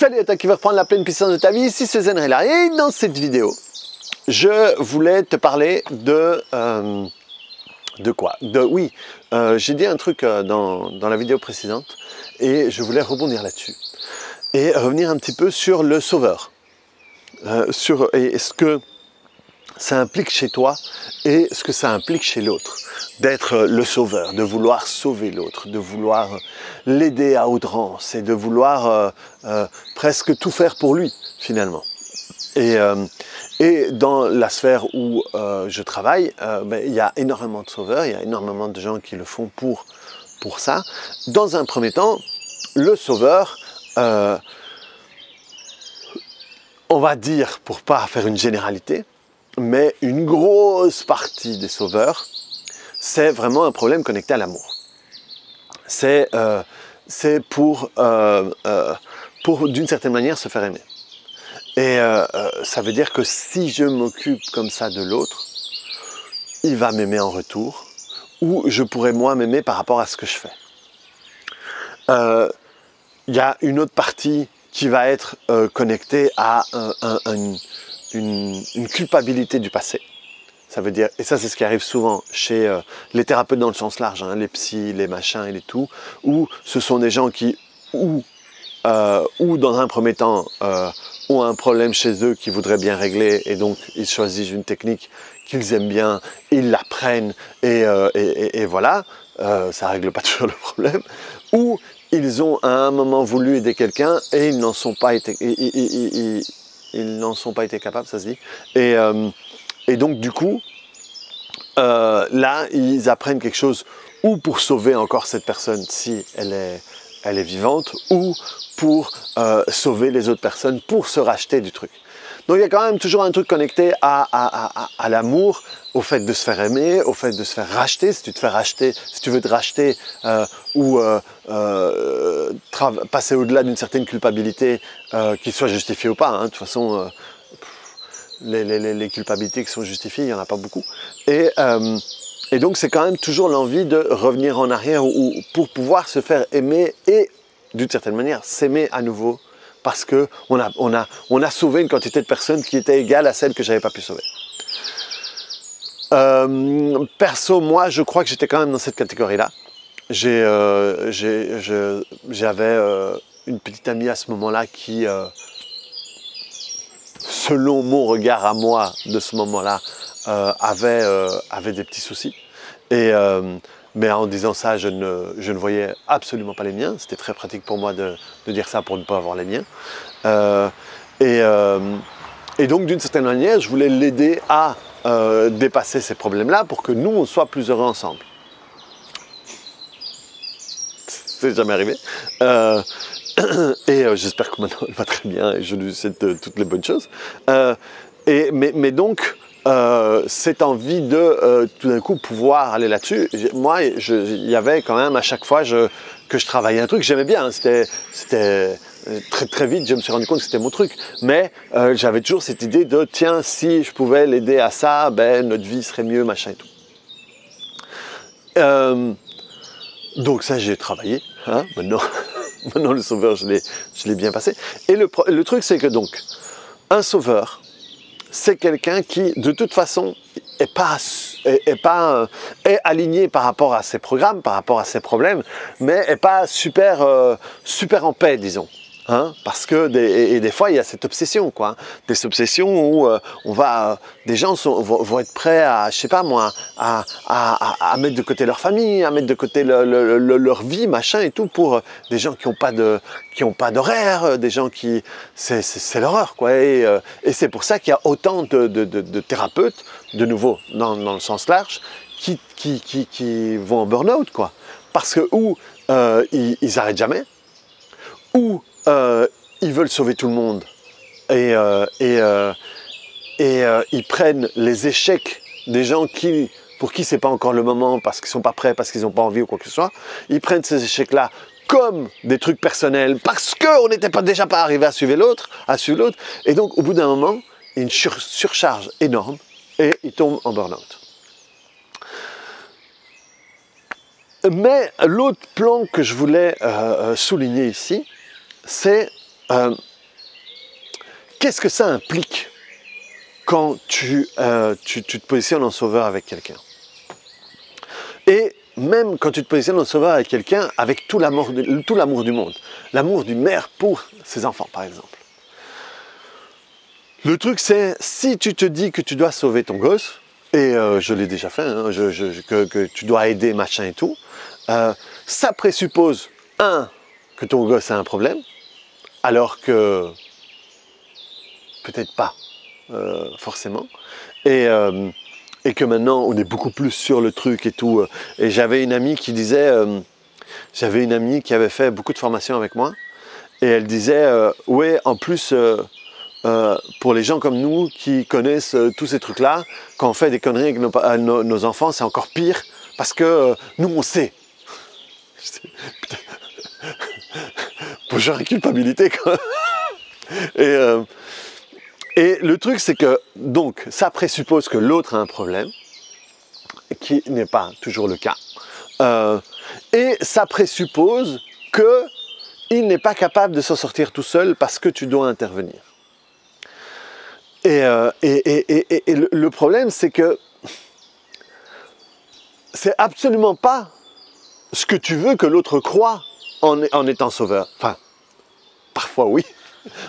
Salut à toi qui veux reprendre la pleine puissance de ta vie, ici c'est Zen Relay. Et dans cette vidéo, je voulais te parler de quoi? J'ai dit un truc dans la vidéo précédente et je voulais rebondir là-dessus. Et revenir un petit peu sur le sauveur. Et ce que ça implique chez toi et ce que ça implique chez l'autre. D'être le sauveur, de vouloir sauver l'autre, de vouloir l'aider à outrance et de vouloir presque tout faire pour lui, finalement. Et dans la sphère où je travaille, il y a énormément de sauveurs, il y a énormément de gens qui le font pour ça. Dans un premier temps, le sauveur, on va dire, pour pas faire une généralité, mais une grosse partie des sauveurs, c'est vraiment un problème connecté à l'amour. C'est pour d'une certaine manière, se faire aimer. Et ça veut dire que si je m'occupe comme ça de l'autre, il va m'aimer en retour, ou je pourrais moi m'aimer par rapport à ce que je fais. Il y a une autre partie qui va être connectée à une culpabilité du passé. Ça veut dire, et ça c'est ce qui arrive souvent chez les thérapeutes dans le sens large, hein, les psys, les machins et les tout, où ce sont des gens qui, ou dans un premier temps, ont un problème chez eux qu'ils voudraient bien régler et donc ils choisissent une technique qu'ils aiment bien, ils l'apprennent et voilà, ça règle pas toujours le problème, ou ils ont à un moment voulu aider quelqu'un et ils n'en sont pas été, ils n'en sont pas été capables, ça se dit, et donc du coup, là, ils apprennent quelque chose ou pour sauver encore cette personne si elle est vivante, ou pour sauver les autres personnes, pour se racheter du truc. Donc il y a quand même toujours un truc connecté à l'amour, au fait de se faire aimer, au fait de se faire racheter. Si tu te fais racheter, si tu veux te racheter ou passer au-delà d'une certaine culpabilité, qu'il soit justifiée ou pas, hein, de toute façon, les culpabilités qui sont justifiées, il n'y en a pas beaucoup. Et donc c'est quand même toujours l'envie de revenir en arrière pour pouvoir se faire aimer et d'une certaine manière s'aimer à nouveau parce qu'on a sauvé une quantité de personnes qui était égale à celle que je n'avais pas pu sauver. Perso, moi je crois que j'étais quand même dans cette catégorie-là. J'avais une petite amie à ce moment-là qui, selon mon regard à moi de ce moment-là, avait des petits soucis. Mais en disant ça, je ne voyais absolument pas les miens. C'était très pratique pour moi de dire ça pour ne pas avoir les miens. Et donc, d'une certaine manière, je voulais l'aider à dépasser ces problèmes-là pour que nous, on soit plus heureux ensemble. C'est jamais arrivé. Et j'espère que maintenant, elle va très bien et je lui souhaite toutes les bonnes choses. Mais donc, cette envie de tout d'un coup pouvoir aller là-dessus, moi il y avait quand même à chaque fois que je travaillais un truc, j'aimais bien, hein, c'était très vite je me suis rendu compte que c'était mon truc, mais j'avais toujours cette idée de tiens, si je pouvais l'aider à ça, ben notre vie serait mieux, machin et tout. Donc ça j'ai travaillé, hein, maintenant le sauveur je l'ai bien passé. Et le truc c'est que donc un sauveur, c'est quelqu'un qui, de toute façon, est aligné par rapport à ses programmes, par rapport à ses problèmes, mais n'est pas super en paix, disons. Hein, parce que des fois il y a cette obsession, quoi, des obsessions où des gens vont être prêts à, je sais pas moi, à mettre de côté leur famille, à mettre de côté leur vie, machin et tout, pour des gens qui n'ont pas d'horaire, des gens qui, c'est l'horreur, quoi. Et c'est pour ça qu'il y a autant de thérapeutes, de nouveau dans le sens large, qui vont en burn-out, quoi, parce que ou ils arrêtent jamais, ou ils veulent sauver tout le monde et ils prennent les échecs des gens pour qui c'est pas encore le moment parce qu'ils sont pas prêts, parce qu'ils n'ont pas envie ou quoi que ce soit. Ils prennent ces échecs-là comme des trucs personnels parce qu'on n'était déjà pas arrivé à suivre l'autre. Et donc au bout d'un moment, il y a une surcharge énorme et ils tombent en burn-out. Mais l'autre plan que je voulais souligner ici, c'est qu'est-ce que ça implique quand tu te positionnes en sauveur avec quelqu'un? Et même quand tu te positionnes en sauveur avec quelqu'un, avec tout l'amour du monde, l'amour d'une mère pour ses enfants, par exemple. Le truc, c'est, si tu te dis que tu dois sauver ton gosse, et je l'ai déjà fait, hein, que tu dois aider, machin et tout, ça présuppose, que ton gosse a un problème, alors que peut-être pas, forcément, et que maintenant on est beaucoup plus sur le truc et tout. Et j'avais une amie qui disait, j'avais une amie qui avait fait beaucoup de formations avec moi, et elle disait, ouais, en plus, pour les gens comme nous qui connaissent tous ces trucs-là, quand on fait des conneries avec nos enfants, c'est encore pire, parce que nous on sait. Pour genre de culpabilité, quoi. Et le truc, c'est que, donc, ça présuppose que l'autre a un problème, qui n'est pas toujours le cas. Et ça présuppose qu'il n'est pas capable de s'en sortir tout seul parce que tu dois intervenir. Et le problème, c'est que c'est absolument pas ce que tu veux que l'autre croit en étant sauveur. Enfin, parfois oui.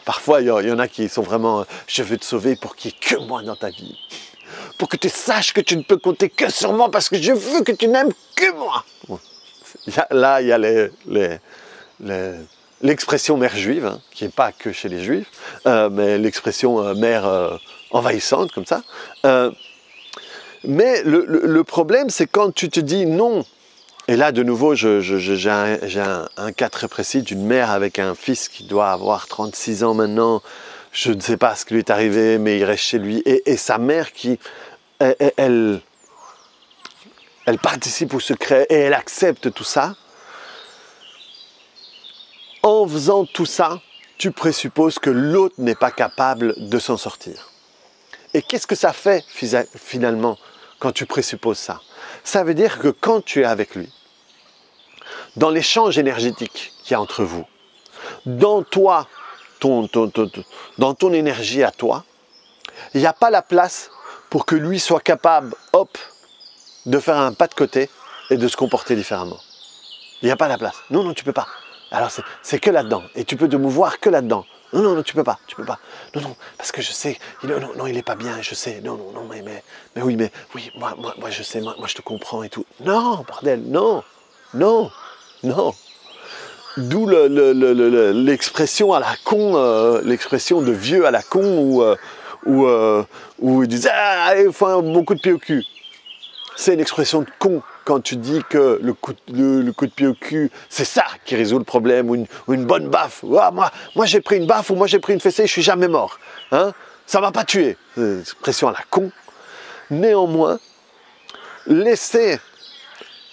Parfois, il y en a qui sont vraiment « je veux te sauver pour qu'il n'y ait que moi dans ta vie. Pour que tu saches que tu ne peux compter que sur moi parce que je veux que tu n'aimes que moi. » Là, il y a l'expression mère juive, hein, qui n'est pas que chez les juifs, mais l'expression mère envahissante, comme ça. Mais le problème, c'est quand tu te dis non. Et là, de nouveau, j'ai un cas très précis d'une mère avec un fils qui doit avoir 36 ans maintenant. Je ne sais pas ce qui lui est arrivé, mais il reste chez lui. Et sa mère qui, elle participe au secret et elle accepte tout ça. En faisant tout ça, tu présupposes que l'autre n'est pas capable de s'en sortir. Et qu'est-ce que ça fait finalement quand tu présupposes ça? Ça veut dire que quand tu es avec lui, dans l'échange énergétique qu'il y a entre vous, dans toi, dans ton énergie à toi, il n'y a pas la place pour que lui soit capable, hop, de faire un pas de côté et de se comporter différemment. Il n'y a pas la place. Non, non, tu peux pas. Alors c'est que là-dedans. Et tu peux te mouvoir que là-dedans. Non, non, non, tu peux pas, tu peux pas. Non, non, parce que je sais, non, il est pas bien, je sais. Non, non, non, mais oui, moi, je sais, moi, je te comprends et tout. Non, bordel, non, non, non. D'où l'expression à la con, l'expression de vieux à la con où ils disent « Ah, il faut un bon coup de pied au cul ». C'est une expression de con quand tu dis que le coup de pied au cul, c'est ça qui résout le problème, ou une bonne baffe. Ah, moi j'ai pris une baffe ou moi j'ai pris une fessée, je suis jamais mort. Hein, ça m'a pas tué. C'est une expression à la con. Néanmoins, laisser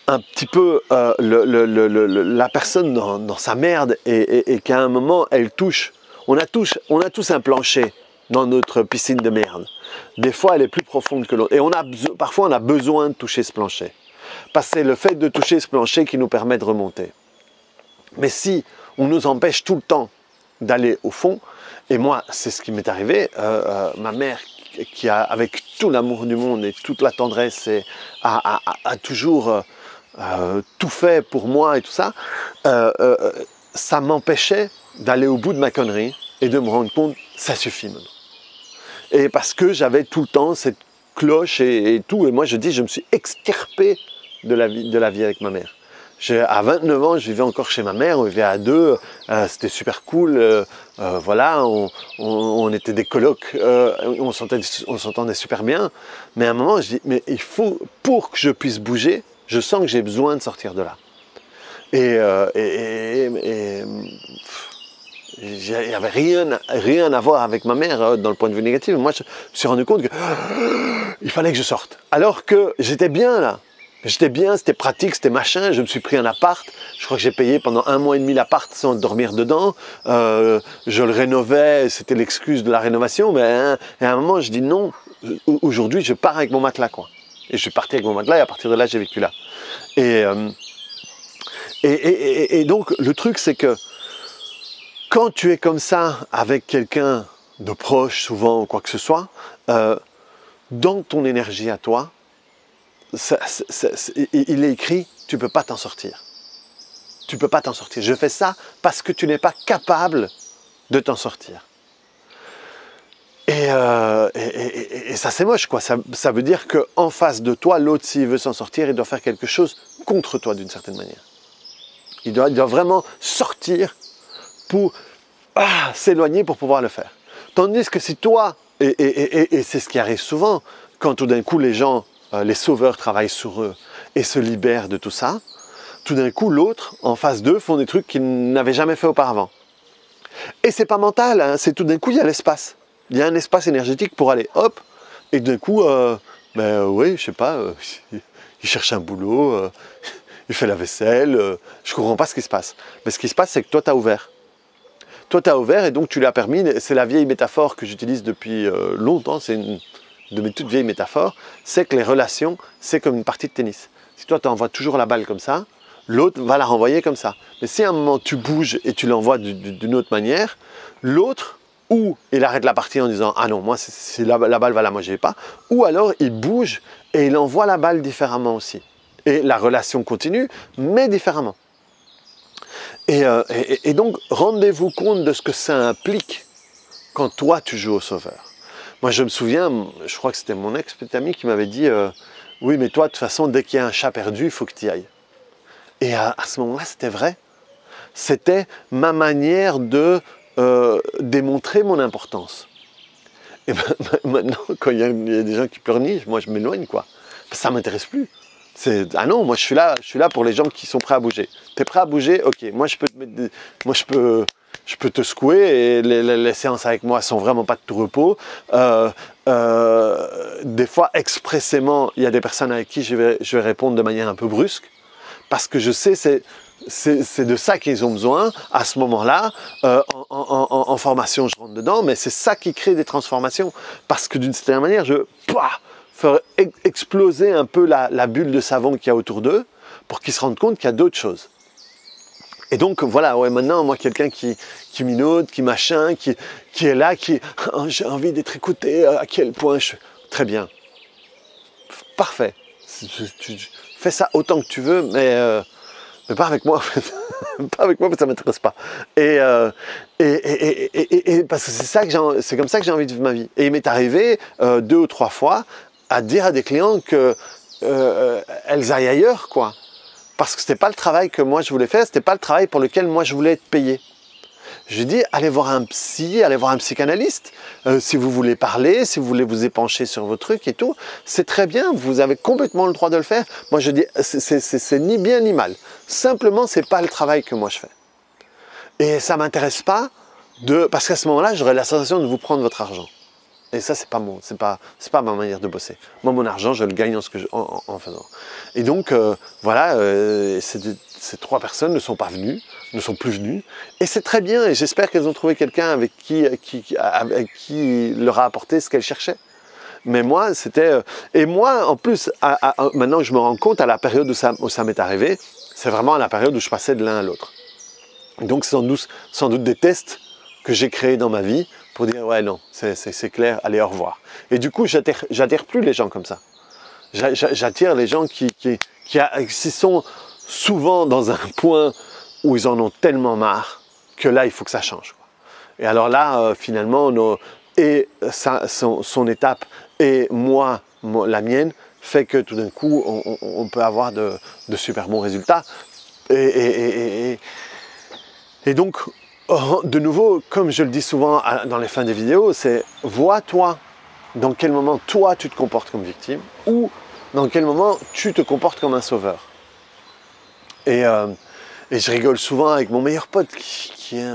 un petit peu la personne dans sa merde et qu'à un moment elle touche. On a tous un plancher dans notre piscine de merde. Des fois, elle est plus profonde que l'autre. Et parfois, on a besoin de toucher ce plancher. Parce que c'est le fait de toucher ce plancher qui nous permet de remonter. Mais si on nous empêche tout le temps d'aller au fond, et moi, c'est ce qui m'est arrivé, ma mère, qui a, avec tout l'amour du monde et toute la tendresse, a toujours tout fait pour moi et tout ça, ça m'empêchait d'aller au bout de ma connerie et de me rendre compte, ça suffit maintenant. Et parce que j'avais tout le temps cette cloche et tout. Et moi, je me suis extirpé de la vie avec ma mère. À 29 ans, je vivais encore chez ma mère, on vivait à deux, c'était super cool. Voilà, on était des colocs, on s'entendait super bien. Mais à un moment, je dis, mais il faut, pour que je puisse bouger, je sens que j'ai besoin de sortir de là. Il n'y avait rien à voir avec ma mère dans le point de vue négatif. Moi, je me suis rendu compte qu'il fallait que je sorte. Alors que j'étais bien là. J'étais bien, c'était pratique, c'était machin. Je me suis pris un appart. Je crois que j'ai payé pendant 1 mois et demi l'appart sans dormir dedans. Je le rénovais, c'était l'excuse de la rénovation. Mais à un moment, je dis non. Aujourd'hui, je pars avec mon matelas, quoi. Et je suis parti avec mon matelas et à partir de là, j'ai vécu là. Et donc, le truc, c'est que quand tu es comme ça avec quelqu'un de proches souvent, ou quoi que ce soit, dans ton énergie à toi, il est écrit, tu ne peux pas t'en sortir. Tu ne peux pas t'en sortir. Je fais ça parce que tu n'es pas capable de t'en sortir. Et ça c'est moche, quoi. Ça veut dire qu'en face de toi, l'autre, s'il veut s'en sortir, il doit faire quelque chose contre toi d'une certaine manière. Il doit vraiment sortir pour s'éloigner pour pouvoir le faire. Tandis que si toi, et c'est ce qui arrive souvent, quand tout d'un coup les gens, les sauveurs travaillent sur eux et se libèrent de tout ça, tout d'un coup l'autre, en face d'eux, font des trucs qu'ils n'avaient jamais fait auparavant. Et c'est pas mental, hein, c'est tout d'un coup il y a l'espace. Il y a un espace énergétique pour aller, hop, et d'un coup, oui, je sais pas, il cherche un boulot, il fait la vaisselle, je comprends pas ce qui se passe. Mais ce qui se passe, c'est que toi, tu as ouvert. Toi, tu as ouvert et donc tu lui as permis, c'est la vieille métaphore que j'utilise depuis longtemps, c'est une de mes toutes vieilles métaphores, c'est que les relations, c'est comme une partie de tennis. Si toi, tu envoies toujours la balle comme ça, l'autre va la renvoyer comme ça. Mais si à un moment, tu bouges et tu l'envoies d'une autre manière, l'autre, ou il arrête la partie en disant « Ah non, moi, la balle va là, moi, je n'ai pas », ou alors il bouge et il envoie la balle différemment aussi. Et la relation continue, mais différemment. Et donc, rendez-vous compte de ce que ça implique quand toi, tu joues au sauveur. Moi, je me souviens, je crois que c'était mon ex-petit ami qui m'avait dit « Oui, mais toi, de toute façon, dès qu'il y a un chat perdu, il faut que tu y ailles. » Et à ce moment-là, c'était vrai. C'était ma manière de démontrer mon importance. Et ben, maintenant, quand il y a des gens qui pleurnichent, moi, je m'éloigne, quoi. Ça ne m'intéresse plus. Ah non, moi je suis là pour les gens qui sont prêts à bouger. Tu es prêt à bouger? Ok, moi je peux te secouer et les séances avec moi sont vraiment pas de tout repos. Des fois, expressément, il y a des personnes avec qui je vais répondre de manière un peu brusque parce que je sais c'est de ça qu'ils ont besoin à ce moment-là. En formation, je rentre dedans, mais c'est ça qui crée des transformations parce que d'une certaine manière, faire exploser un peu la bulle de savon qu'il y a autour d'eux pour qu'ils se rendent compte qu'il y a d'autres choses. Et donc voilà, ouais, maintenant, moi, quelqu'un qui minaude, qui machin, qui est là, j'ai envie d'être écouté, à quel point je... Très bien. Parfait. Tu fais ça autant que tu veux, mais pas avec moi, en fait. Pas avec moi, parce que ça ne m'intéresse pas. Et parce que c'est comme ça que j'ai envie de vivre ma vie. Et il m'est arrivé 2 ou 3 fois à dire à des clients qu'elles aillent ailleurs, quoi. Parce que ce n'était pas le travail que moi je voulais faire, ce n'était pas le travail pour lequel moi je voulais être payé. J'ai dit, allez voir un psy, allez voir un psychanalyste, si vous voulez parler, si vous voulez vous épancher sur vos trucs et tout, c'est très bien, vous avez complètement le droit de le faire. Moi je dis, c'est ni bien ni mal. Simplement, ce n'est pas le travail que moi je fais. Et ça ne m'intéresse pas, parce qu'à ce moment-là, j'aurais la sensation de vous prendre votre argent. Et ça, c'est pas ma manière de bosser. Moi, mon argent, je le gagne en faisant. Et donc, voilà, ces 3 personnes ne sont pas venues, ne sont plus venues. Et c'est très bien. Et j'espère qu'elles ont trouvé quelqu'un avec qui leur a apporté ce qu'elles cherchaient. Mais moi, c'était... et moi, en plus, maintenant que je me rends compte, à la période où ça m'est arrivé, c'est vraiment à la période où je passais de l'un à l'autre. Donc, sans doute des tests que j'ai créés dans ma vie pour dire, ouais, non, c'est clair, allez, au revoir. Et du coup, j'attire plus les gens comme ça. J'attire les gens qui sont souvent dans un point où ils en ont tellement marre que là, il faut que ça change, quoi. Et alors là, finalement, son étape et la mienne, fait que tout d'un coup, on peut avoir de super bons résultats. Et donc, de nouveau, comme je le dis souvent dans les fins des vidéos, c'est vois toi dans quel moment toi tu te comportes comme victime ou dans quel moment tu te comportes comme un sauveur. Et je rigole souvent avec mon meilleur pote qui est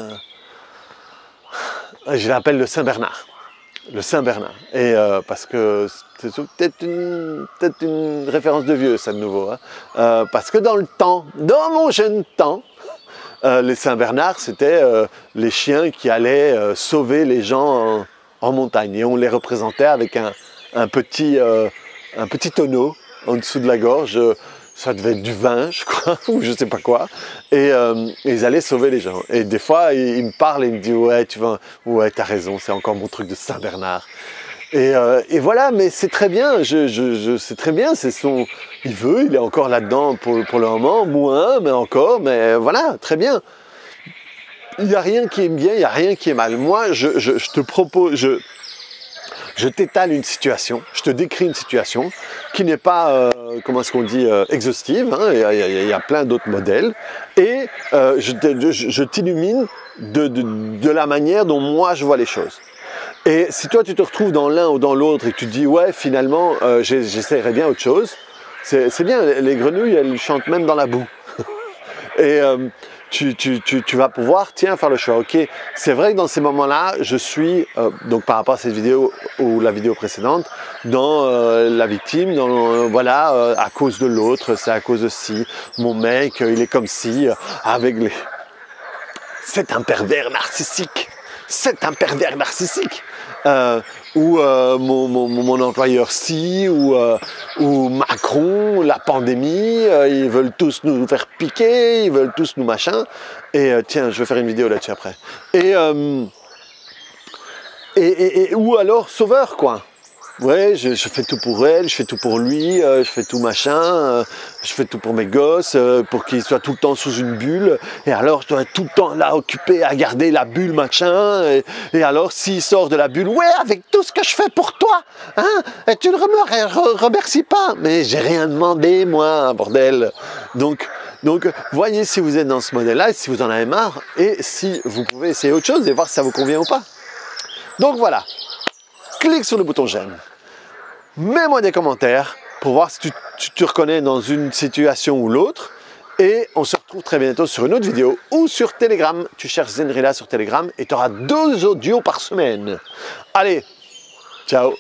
je l'appelle le Saint-Bernard. Le Saint-Bernard. Et parce que c'est peut-être une référence de vieux, ça de nouveau. Hein. Parce que dans mon jeune temps, les Saint-Bernard, c'était les chiens qui allaient sauver les gens en montagne. Et on les représentait avec un petit tonneau en dessous de la gorge. ça devait être du vin, je crois, ou je sais pas quoi, et ils allaient sauver les gens. Et des fois, ils me parlent et ils me disent, ouais, ouais, t'as raison, c'est encore mon truc de Saint-Bernard. Et voilà, mais c'est très bien, c'est très bien, il est encore là-dedans pour le moment, moins, mais encore, mais voilà, très bien. Il n'y a rien qui est bien, il n'y a rien qui est mal. Moi, je te propose, je t'étale une situation, je te décris une situation qui n'est pas, comment est-ce qu'on dit, exhaustive, hein, il y a plein d'autres modèles, et je t'illumine de la manière dont moi je vois les choses. Et si toi tu te retrouves dans l'un ou dans l'autre et que tu te dis ouais finalement j'essaierais bien autre chose, c'est bien, les grenouilles elles chantent même dans la boue. Et tu vas pouvoir faire le choix. Ok, c'est vrai que dans ces moments-là, je suis, donc par rapport à cette vidéo ou la vidéo précédente, dans la victime, voilà, à cause de l'autre, c'est à cause de ci, mon mec, il est comme ci, avec les... C'est un pervers narcissique. C'est un pervers narcissique. Ou mon employeur si, ou Macron, la pandémie, ils veulent tous nous faire piquer, ils veulent tous nous machin. Et tiens, je vais faire une vidéo là-dessus après. Ou alors Sauveur, quoi. Ouais, je fais tout pour elle, je fais tout pour lui, je fais tout machin, je fais tout pour mes gosses, pour qu'ils soient tout le temps sous une bulle. Et alors, je dois être tout le temps là, occupé à garder la bulle machin. Et alors, s'il sort de la bulle, ouais, avec tout ce que je fais pour toi, hein, et tu ne me remercies pas. Mais j'ai rien demandé, moi, bordel. Donc, voyez si vous êtes dans ce modèle-là, si vous en avez marre, et si vous pouvez essayer autre chose et voir si ça vous convient ou pas. Donc voilà, clique sur le bouton j'aime. Mets-moi des commentaires pour voir si tu te reconnais dans une situation ou l'autre. Et on se retrouve très bientôt sur une autre vidéo ou sur Telegram. Tu cherches Zenrilla sur Telegram et tu auras 2 audios par semaine. Allez, ciao!